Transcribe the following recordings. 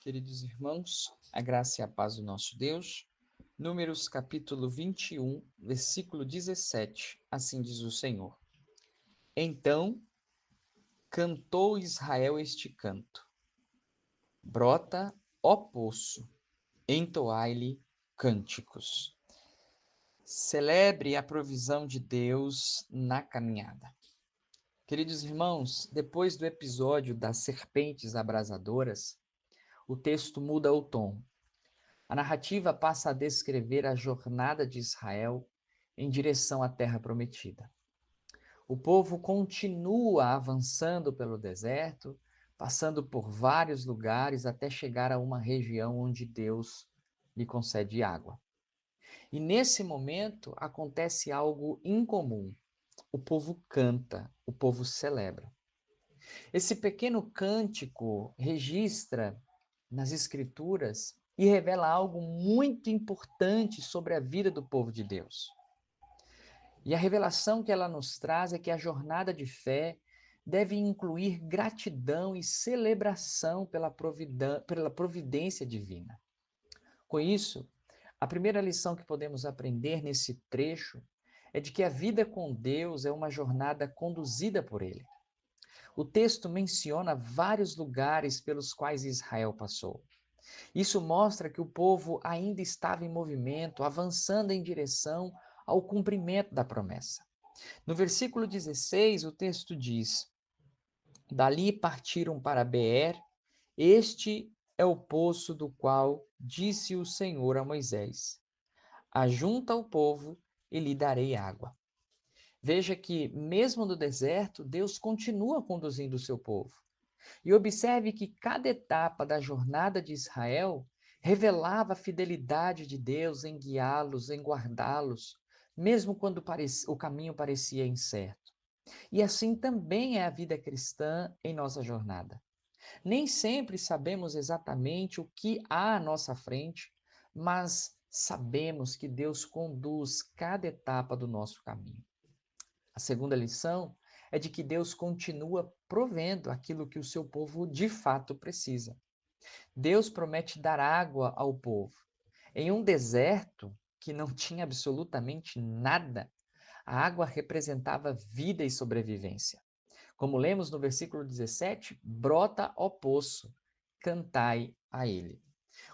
Queridos irmãos, a graça e a paz do nosso Deus. Números capítulo 21, versículo 17, assim diz o Senhor. Então cantou Israel este canto: Brota, ó poço, entoai-lhe cânticos. Celebre a provisão de Deus na caminhada. Queridos irmãos, depois do episódio das serpentes abrasadoras, o texto muda o tom. A narrativa passa a descrever a jornada de Israel em direção à Terra Prometida. O povo continua avançando pelo deserto, passando por vários lugares até chegar a uma região onde Deus lhe concede água. E nesse momento acontece algo incomum. O povo canta, o povo celebra. Esse pequeno cântico registra nas Escrituras e revela algo muito importante sobre a vida do povo de Deus. E a revelação que ela nos traz é que a jornada de fé deve incluir gratidão e celebração pela providência divina. Com isso, a primeira lição que podemos aprender nesse trecho é de que a vida com Deus é uma jornada conduzida por Ele. O texto menciona vários lugares pelos quais Israel passou. Isso mostra que o povo ainda estava em movimento, avançando em direção ao cumprimento da promessa. No versículo 16, o texto diz: Dali partiram para Beer, este é o poço do qual disse o Senhor a Moisés: Ajunta o povo e lhe darei água. Veja que, mesmo no deserto, Deus continua conduzindo o seu povo. E observe que cada etapa da jornada de Israel revelava a fidelidade de Deus em guiá-los, em guardá-los, mesmo quando o caminho parecia incerto. E assim também é a vida cristã em nossa jornada. Nem sempre sabemos exatamente o que há à nossa frente, mas sabemos que Deus conduz cada etapa do nosso caminho. A segunda lição é de que Deus continua provendo aquilo que o seu povo de fato precisa. Deus promete dar água ao povo. Em um deserto que não tinha absolutamente nada, a água representava vida e sobrevivência. Como lemos no versículo 17, brota ó poço, cantai a ele.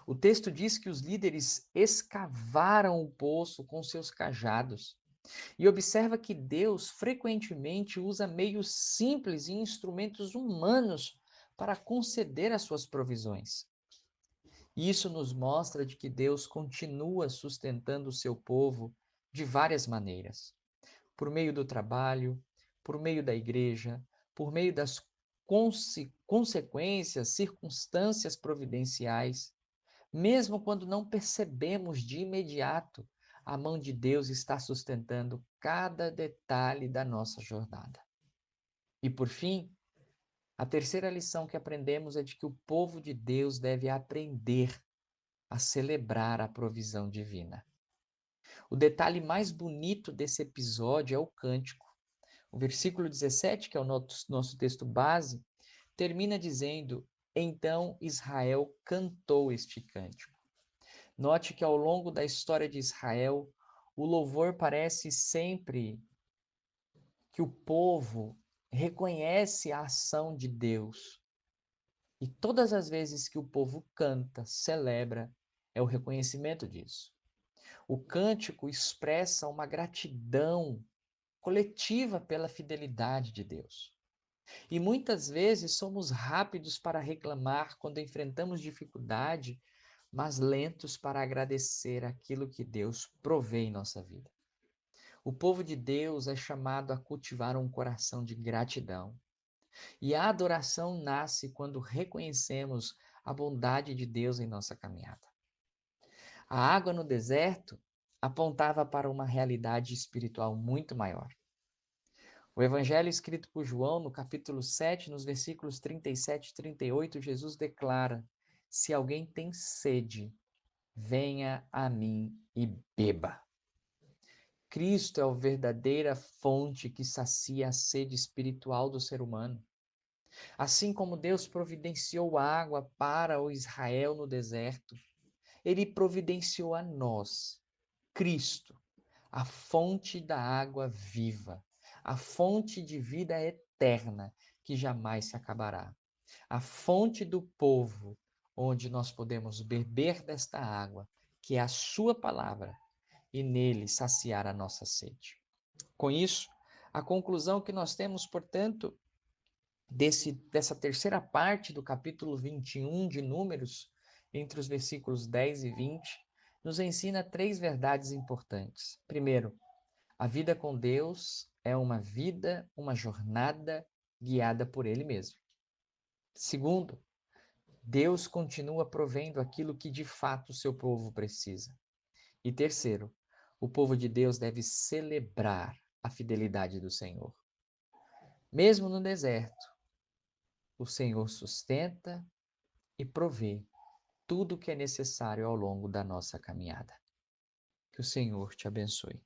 O texto diz que os líderes escavaram o poço com seus cajados. E observa que Deus frequentemente usa meios simples e instrumentos humanos para conceder as suas provisões. Isso nos mostra de que Deus continua sustentando o seu povo de várias maneiras. Por meio do trabalho, por meio da igreja, por meio das consequências, circunstâncias providenciais. Mesmo quando não percebemos de imediato, a mão de Deus está sustentando cada detalhe da nossa jornada. E por fim, a terceira lição que aprendemos é de que o povo de Deus deve aprender a celebrar a provisão divina. O detalhe mais bonito desse episódio é o cântico. O versículo 17, que é o nosso texto base, termina dizendo: Então Israel cantou este cântico. Note que ao longo da história de Israel, o louvor parece sempre que o povo reconhece a ação de Deus. E todas as vezes que o povo canta, celebra, é o reconhecimento disso. O cântico expressa uma gratidão coletiva pela fidelidade de Deus. E muitas vezes somos rápidos para reclamar quando enfrentamos dificuldade, mas lentos para agradecer aquilo que Deus provê em nossa vida. O povo de Deus é chamado a cultivar um coração de gratidão. E a adoração nasce quando reconhecemos a bondade de Deus em nossa caminhada. A água no deserto apontava para uma realidade espiritual muito maior. O evangelho escrito por João, no capítulo 7, nos versículos 37 e 38, Jesus declara: Se alguém tem sede, venha a mim e beba. Cristo é a verdadeira fonte que sacia a sede espiritual do ser humano. Assim como Deus providenciou água para o Israel no deserto, ele providenciou a nós, Cristo, a fonte da água viva, a fonte de vida eterna que jamais se acabará, a fonte do povo onde nós podemos beber desta água, que é a sua palavra, e nele saciar a nossa sede. Com isso, a conclusão que nós temos, portanto, dessa terceira parte do capítulo 21 de Números, entre os versículos 10 e 20, nos ensina três verdades importantes. Primeiro, a vida com Deus é uma vida, uma jornada guiada por Ele mesmo. Segundo, Deus continua provendo aquilo que de fato o seu povo precisa. E terceiro, o povo de Deus deve celebrar a fidelidade do Senhor. Mesmo no deserto, o Senhor sustenta e provê tudo o que é necessário ao longo da nossa caminhada. Que o Senhor te abençoe.